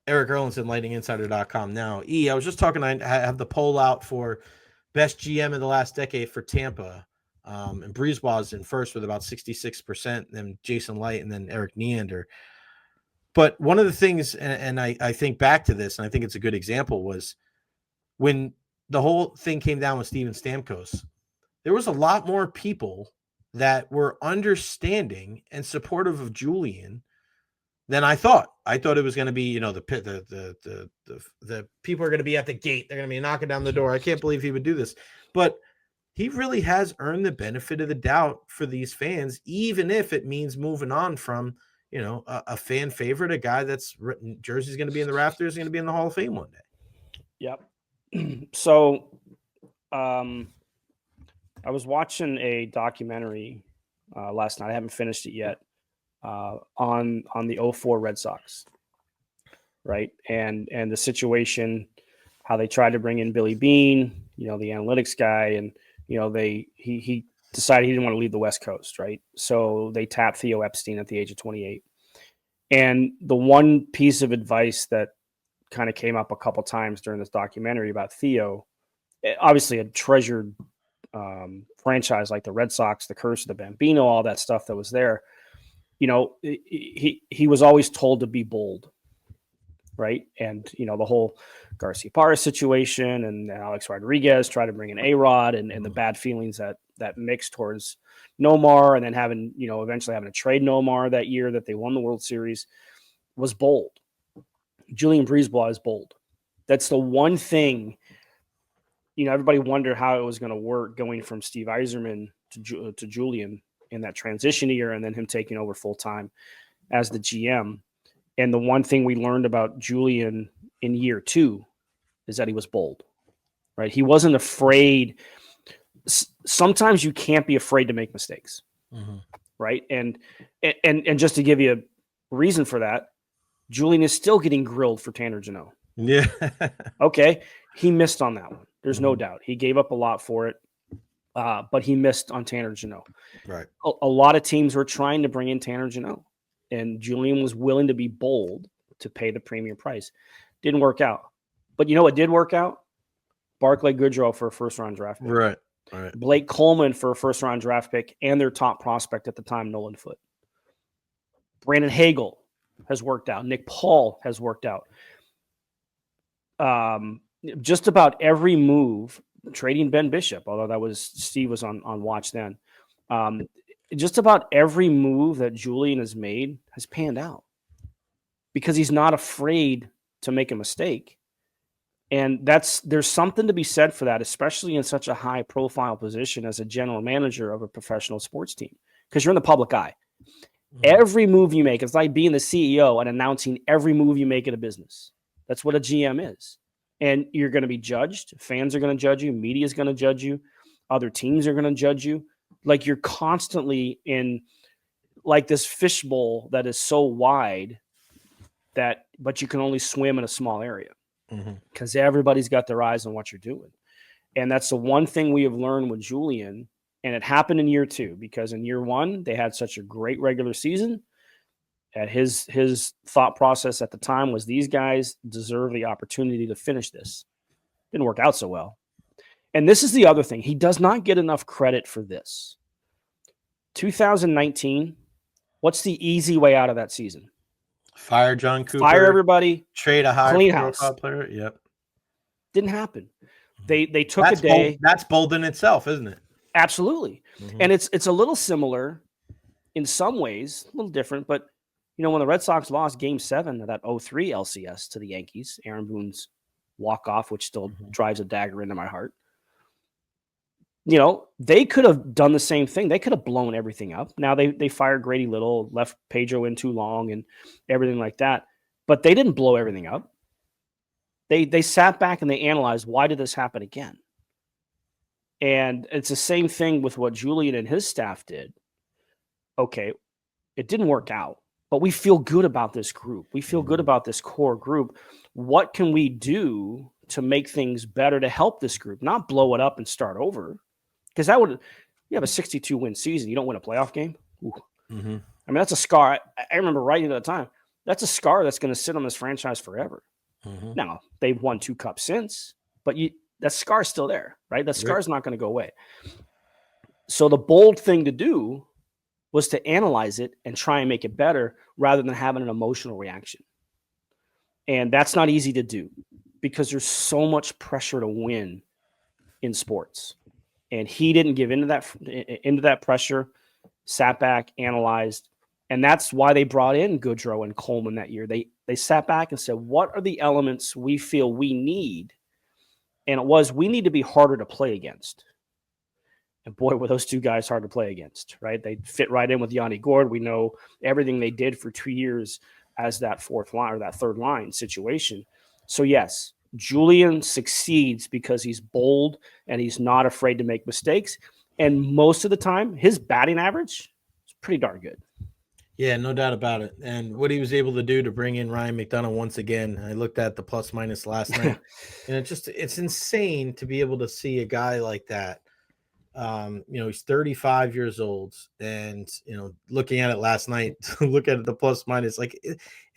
Erik Erlendsson, lightninginsider.com now. I was just talking, I have the poll out for best GM in the last decade for Tampa. And BriseBois is in first with about 66%, then Jason Light, and then Eric Neander. But one of the things, and I think back to this, and I think it's a good example, was when the whole thing came down with Steven Stamkos, there was a lot more people that were understanding and supportive of Julien than I thought. I thought it was going to be, the people are going to be at the gate. They're going to be knocking down the door. I can't believe he would do this. But he really has earned the benefit of the doubt for these fans, even if it means moving on from, a fan favorite, a guy that's written jersey's going to be in the rafters, going to be in the Hall of Fame one day. Yep. So I was watching a documentary last night. I haven't finished it yet. On the 2004 Red Sox, right? And the situation, how they tried to bring in Billy Beane, the analytics guy, and he decided he didn't want to leave the West Coast, right? So they tapped Theo Epstein at the age of 28. And the one piece of advice that kind of came up a couple times during this documentary about Theo, obviously a treasured franchise like the Red Sox, the curse of the Bambino, all that stuff that was there. He was always told to be bold, right? And, the whole Garcia Parra situation and Alex Rodriguez tried to bring in A-Rod and the bad feelings that mixed towards Nomar, and then having, eventually having to trade Nomar that year that they won the World Series was bold. Julien BriseBois is bold. That's the one thing, everybody wondered how it was going to work going from Steve Yzerman to Julien in that transition year, and then him taking over full time as the GM. And the one thing we learned about Julien in year 2 is that he was bold, right? He wasn't afraid. Sometimes you can't be afraid to make mistakes, right? And just to give you a reason for that, Julien is still getting grilled for Tanner Jeannot. Yeah. Okay. He missed on that one. There's no doubt. He gave up a lot for it. But he missed on Tanner Jeannot. Right. A lot of teams were trying to bring in Tanner Jeannot, and Julien was willing to be bold to pay the premium price. Didn't work out. But you know what did work out? Barclay Goodrow for a first-round draft pick. Right. Blake Coleman for a first-round draft pick and their top prospect at the time, Nolan Foote. Brandon Hagel has worked out. Nick Paul has worked out. Just about every move, trading Ben Bishop, although Steve was on watch then. Just about every move that Julien has made has panned out because he's not afraid to make a mistake. And there's something to be said for that, especially in such a high profile position as a general manager of a professional sports team, because you're in the public eye. Every move you make, it's like being the CEO and announcing every move you make in a business. That's what a GM is. And you're going to be judged. Fans are going to judge you. Media is going to judge you. Other teams are going to judge you. Like you're constantly in like this fishbowl that is so wide but you can only swim in a small area because everybody's got their eyes on what you're doing. And that's the one thing we have learned with Julien. And it happened in year 2 because in year 1, they had such a great regular season. And his thought process at the time was these guys deserve the opportunity to finish this. Didn't work out so well. And this is the other thing. He does not get enough credit for this. 2019, what's the easy way out of that season? Fire John Cooper. Fire everybody. Trade a high clean profile house. player. Yep. Didn't happen. They took a day. Bold. That's bold in itself, isn't it? Absolutely. And it's a little similar in some ways, a little different, but when the Red Sox lost Game 7 of that 0-3 LCS to the Yankees, Aaron Boone's walk-off, which still drives a dagger into my heart, they could have done the same thing. They could have blown everything up. Now, they fired Grady Little, left Pedro in too long and everything like that, but they didn't blow everything up. They sat back and they analyzed, why did this happen again? And it's the same thing with what Julien and his staff did. Okay, it didn't work out, but we feel good about this group. We feel good about this core group. What can we do to make things better to help this group? Not blow it up and start over. Because you have a 62-win season. You don't win a playoff game. I mean, that's a scar. I remember writing at the time, that's a scar that's going to sit on this franchise forever. Mm-hmm. Now, they've won 2 cups since, but that scar's still there, right? That scar's not going to go away. So the bold thing to do was to analyze it and try and make it better rather than having an emotional reaction. And that's not easy to do because there's so much pressure to win in sports. And he didn't give into that pressure, sat back, analyzed. And that's why they brought in Goodrow and Coleman that year. They sat back and said, what are the elements we feel we need? And it was, we need to be harder to play against. And boy, were those 2 guys hard to play against, right? They fit right in with Yanni Gourde. We know everything they did for 2 years as that 4th line or that 3rd line situation. So yes, Julien succeeds because he's bold and he's not afraid to make mistakes. And most of the time, his batting average is pretty darn good. Yeah, no doubt about it. And what he was able to do to bring in Ryan McDonagh once again, I looked at the plus minus last night, and it's insane to be able to see a guy like that. He's 35 years old, and looking at it last night, look at the plus minus, like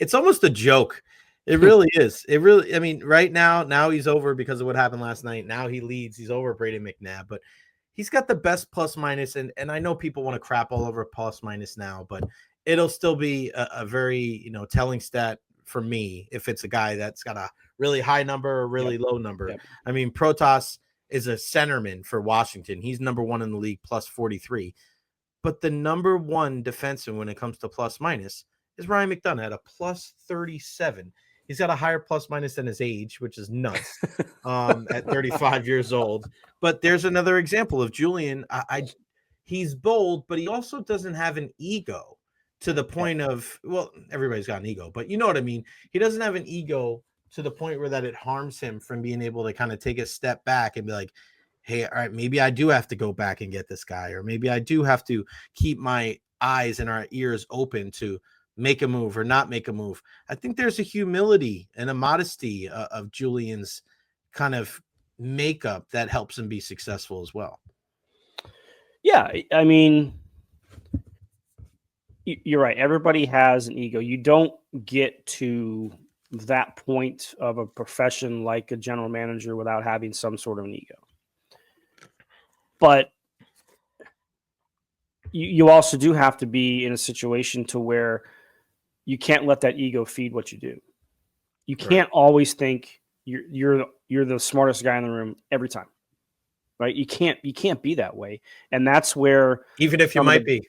it's almost a joke. It really is. It really, I mean, right now he's over because of what happened last night. Now he leads. He's over Braden McNabb, but he's got the best plus minus. And I know people want to crap all over plus minus now, but it'll still be a very, telling stat for me if it's a guy that's got a really high number or really low number. Yep. I mean, Protas is a centerman for Washington. He's number 1 in the league, plus 43. But the number 1 defenseman when it comes to plus minus is Ryan McDonagh at a plus 37. He's got a higher plus minus than his age, which is nuts at 35 years old. But there's another example of Julien. He's bold, but he also doesn't have an ego to the point of, well, everybody's got an ego, but you know what I mean? He doesn't have an ego to the point where that it harms him from being able to kind of take a step back and be like, hey, all right, maybe I do have to go back and get this guy, or maybe I do have to keep my eyes and our ears open to make a move or not make a move. I think there's a humility and a modesty of Julien's kind of makeup that helps him be successful as well. Yeah, I mean, you're right. Everybody has an ego. You don't get to that point of a profession like a general manager without having some sort of an ego. But you also do have to be in a situation to where you can't let that ego feed what you do. You can't always think you're the smartest guy in the room every time, right? You can't be that way, and that's where even if you might be,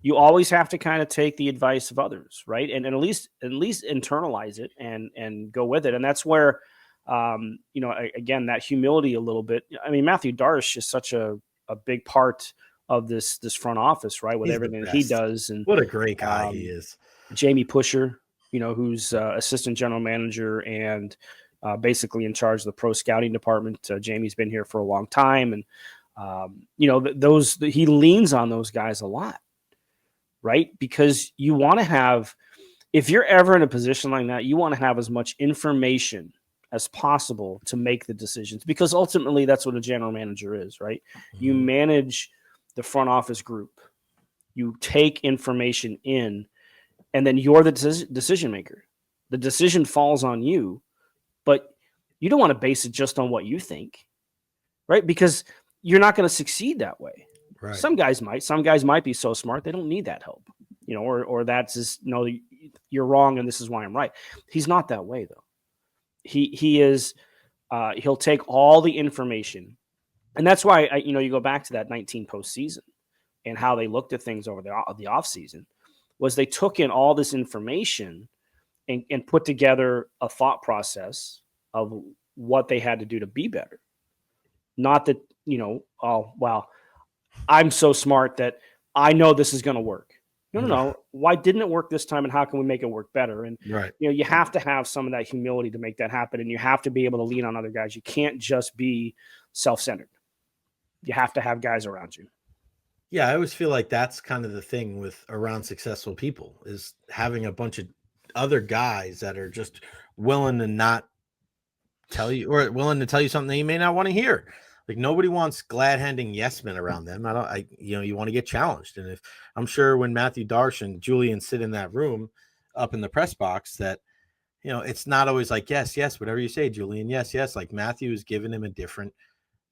you always have to kind of take the advice of others, right? And at least internalize it and go with it, and that's where again, that humility a little bit. I mean, Matthew Darsh is such a big part of this front office, right? With everything that he does, and what a great guy he is. Jamie Pusher, who's assistant general manager and basically in charge of the pro scouting department. Jamie's been here for a long time, and he leans on those guys a lot, right? Because you want to have, if you're ever in a position like that, you want to have as much information as possible to make the decisions, because ultimately that's what a general manager is, right? Mm-hmm. You manage the front office group, you take information in, and then you're the decision maker. The decision falls on you, but you don't want to base it just on what you think, right? Because you're not going to succeed that way. Right. Some guys might be so smart they don't need that help, or that's just, no, you're wrong and this is why I'm right. He's not that way though. He is. He'll take all the information, and that's why you go back to that 19 postseason and how they looked at things over the off season. Was they took in all this information and put together a thought process of what they had to do to be better. Not that, oh, wow, I'm so smart that I know this is going to work. No. Why didn't it work this time, and how can we make it work better? And right. You have to have some of that humility to make that happen, and you have to be able to lean on other guys. You can't just be self-centered. You have to have guys around you. Yeah, I always feel like that's kind of the thing with around successful people, is having a bunch of other guys that are just willing to not tell you, or willing to tell you something that you may not want to hear. Like nobody wants glad-handing yes men around them. You want to get challenged. And if I'm sure when Matthew Darsh and Julian sit in that room up in the press box that, it's not always like, yes, yes, whatever you say, Julian, yes, yes. Like Matthew is giving him a different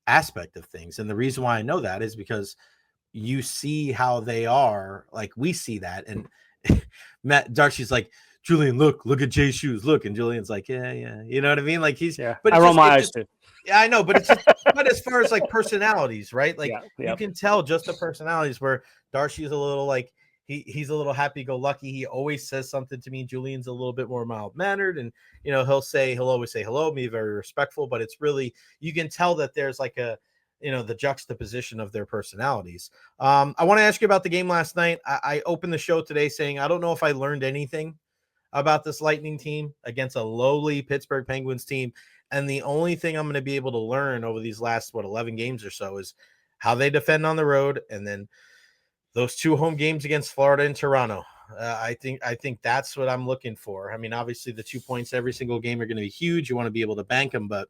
aspect of things. And the reason why I know that is because you see how they are. Like we see that. And Matt Darcy's like, Julian, look at Jay's shoes. Look. And Julian's like, yeah. You know what I mean? Like but I roll my eyes too. Yeah, I know, but it's just, but as far as like personalities, right? Like you can tell just the personalities where Darcy's a little like, he's a little happy-go-lucky. He always says something to me. Julian's a little bit more mild-mannered, and he'll always say hello, be very respectful. But it's really, you can tell that there's like the juxtaposition of their personalities. I want to ask you about the game last night. I opened the show today saying I don't know if I learned anything about this Lightning team against a lowly Pittsburgh Penguins team, and the only thing I'm going to be able to learn over these last 11 games or so is how they defend on the road, and then those 2 home games against Florida and Toronto. I think that's what I'm looking for. I mean, obviously the 2 points every single game are going to be huge. You want to be able to bank them, but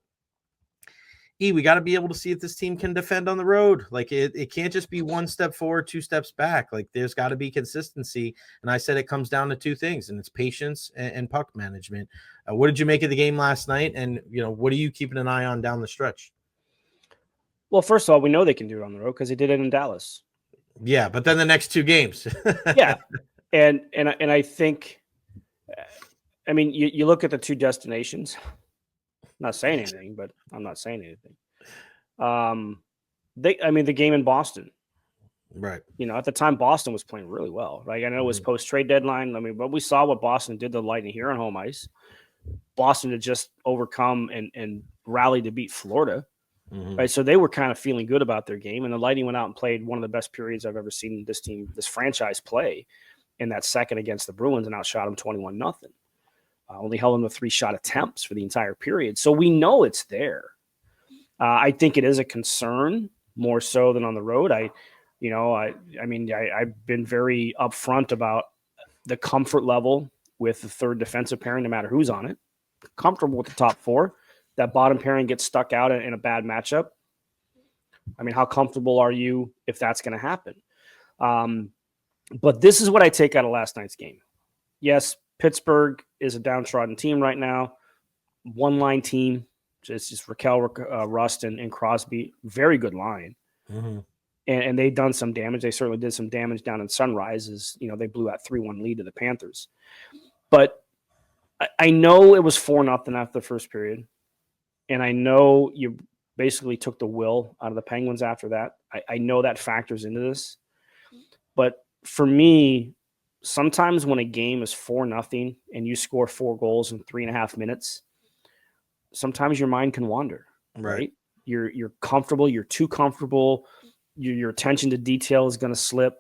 we got to be able to see if this team can defend on the road. Like it can't just be 1 step forward, 2 steps back. Like there's got to be consistency. And I said it comes down to 2 things, and it's patience and puck management. What did you make of the game last night? And what are you keeping an eye on down the stretch? Well, first of all, we know they can do it on the road because they did it in Dallas. Yeah, but then the next 2 games. Yeah. And I think, I mean, you look at the 2 destinations. I'm not saying anything, but I'm not saying anything. The game in Boston. Right. At the time, Boston was playing really well. Right. I know it was post-trade deadline. I mean, but we saw what Boston did to the Lightning here on home ice. Boston had just overcome and rallied to beat Florida. Right. So they were kind of feeling good about their game. And the Lightning went out and played one of the best periods I've ever seen this franchise play in that second against the Bruins, and outshot them 21-0. Only held them to 3 shot attempts for the entire period. So we know it's there. I think it is a concern more so than on the road. I've been very upfront about the comfort level with the third defensive pairing, no matter who's on it. Comfortable with the top 4. That bottom pairing gets stuck out in a bad matchup. I mean, how comfortable are you if that's going to happen? But this is what I take out of last night's game. Yes, Pittsburgh is a downtrodden team right now. 1-line team. It's just Raquel, Rust, and Crosby. Very good line. Mm-hmm. And they've done some damage. They certainly did some damage down in Sunrise as, they blew that 3-1 lead to the Panthers. But I know it was 4-0 after the first period. And I know you basically took the will out of the Penguins after that. I know that factors into this. But for me, sometimes when a game is 4-0 and you score 4 goals in 3.5 minutes, sometimes your mind can wander. Right? You're comfortable. You're too comfortable. Your attention to detail is going to slip.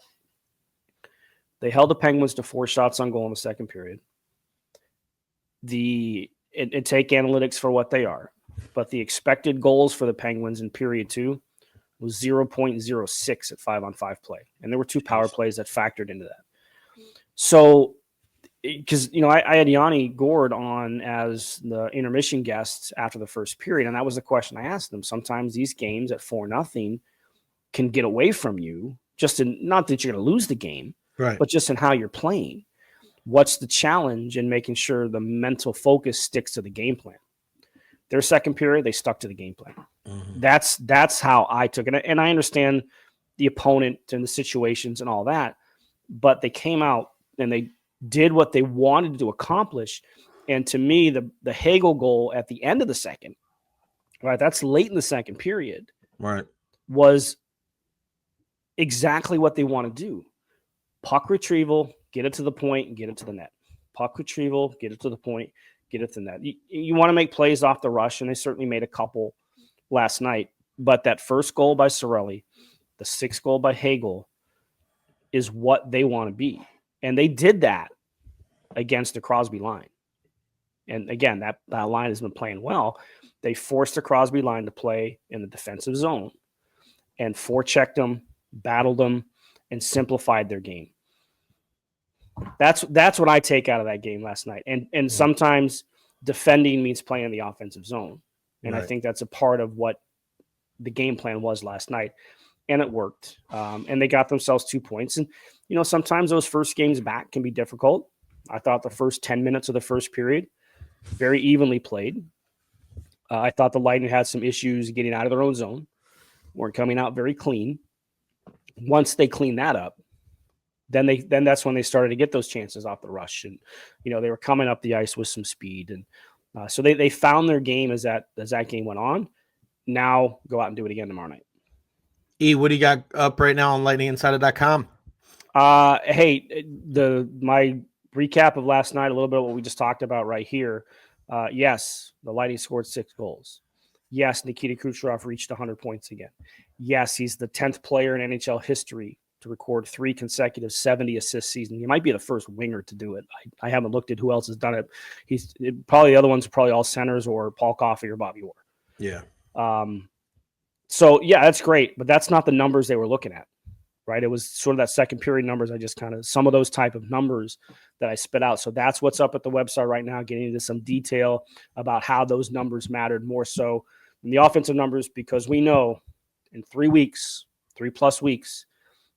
They held the Penguins to 4 shots on goal in the second period. And take analytics for what they are. But the expected goals for the Penguins in period 2 was 0.06 at 5-on-5 play. And there were 2 power plays that factored into that. So, because, I had Yanni Gord on as the intermission guest after the first period. And that was the question I asked them. Sometimes these games at 4-0 can get away from you, not that you're going to lose the game, right, but just in how you're playing. What's the challenge in making sure the mental focus sticks to the game plan? Their second period, they stuck to the game plan. Mm-hmm. That's how I took it. And I understand the opponent and the situations and all that, but they came out and they did what they wanted to accomplish. And to me, the Hagel goal at the end of the second, right, that's late in the second period, right, was exactly what they want to do. Puck retrieval, get it to the point, and get it to the net. Puck retrieval, get it to the point, get it to the net. You want to make plays off the rush, and they certainly made a couple last night. But that first goal by Cirelli, the 6th goal by Hagel, is what they want to be. And they did that against the Crosby line. And again, that line has been playing well. They forced the Crosby line to play in the defensive zone and forechecked them, battled them, and simplified their game. That's what I take out of that game last night. And sometimes defending means playing in the offensive zone. And right. I think that's a part of what the game plan was last night, and it worked. And they got themselves 2 points. And, sometimes those first games back can be difficult. I thought the first 10 minutes of the first period, very evenly played. I thought the Lightning had some issues getting out of their own zone, weren't coming out very clean. Once they cleaned that up, then that's when they started to get those chances off the rush. And, they were coming up the ice with some speed. And so they found their game as that game went on. Now go out and do it again tomorrow night. E, what do you got up right now on lightninginsider.com? Hey, my recap of last night, a little bit of what we just talked about right here. Yes, the Lightning scored 6 goals. Yes, Nikita Kucherov reached 100 points again. Yes, he's the 10th player in NHL history to record 3 consecutive 70 assist seasons. He might be the first winger to do it. I haven't looked at who else has done it. Probably the other ones are probably all centers or Paul Coffey or Bobby Orr. Yeah. So yeah, that's great, but that's not the numbers they were looking at, right? It was sort of that second period numbers. I just some of those type of numbers that I spit out. So that's what's up at the website right now, getting into some detail about how those numbers mattered more so than the offensive numbers, because we know in 3 weeks, 3+ weeks,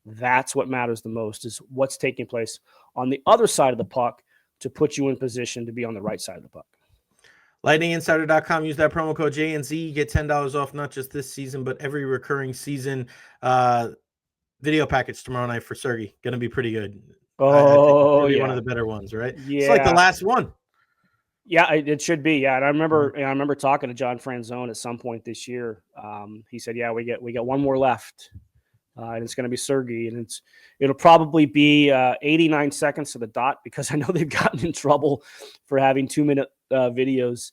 that's what matters the most, is what's taking place on the other side of the puck to put you in position to be on the right side of the puck. lightninginsider.com. Use that promo code JNZ. You get $10 off, not just this season, but every recurring season. Video package tomorrow night for Sergey. Going to be pretty good. Oh, I think yeah. One of the better ones, right? Yeah. It's like the last one. Yeah, it should be. Yeah, and I remember talking to John Franzone at some point this year. He said, "Yeah, we got one more left, and it's going to be Sergey, and it'll probably be 89 seconds to the dot, because I know they've gotten in trouble for having 2-minute videos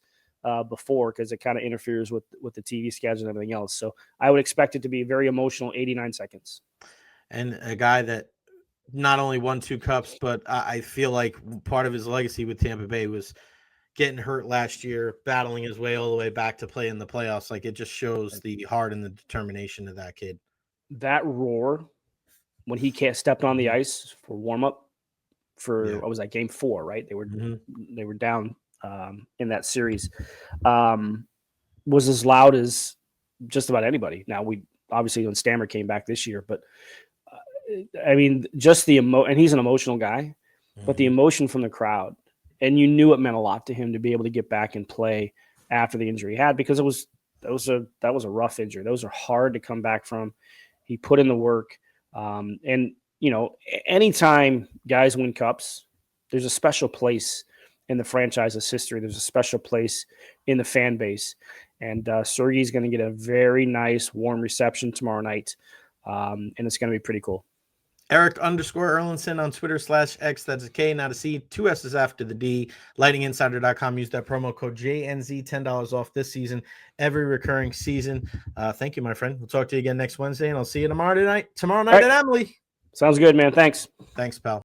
before, because it kind of interferes with the TV schedule and everything else. So I would expect it to be very emotional, 89 seconds. And a guy that not only won 2 cups, but I feel like part of his legacy with Tampa Bay was getting hurt last year, battling his way all the way back to play in the playoffs. Like, it just shows the heart and the determination of that kid. That roar when he stepped on the ice for warm up for what was that, game 4, right? They were down in that series, was as loud as just about anybody. Now, we obviously, when Stammer came back this year, but I mean, just and he's an emotional guy, but the emotion from the crowd, and you knew it meant a lot to him to be able to get back and play after the injury he had, because that was a rough injury. Those are hard to come back from. He put in the work, and anytime guys win cups, there's a special place in the franchise's history. There's a special place in the fan base, and Sergey's going to get a very nice, warm reception tomorrow night, and it's going to be pretty cool. Erik_Erlendsson on Twitter /X. That's a K, not a C. 2 S's after the D. Lightninginsider.com. Use that promo code JNZ. $10 off this season, every recurring season. Thank you, my friend. We'll talk to you again next Wednesday, and I'll see you tomorrow night at Emily. Sounds good, man. Thanks, pal.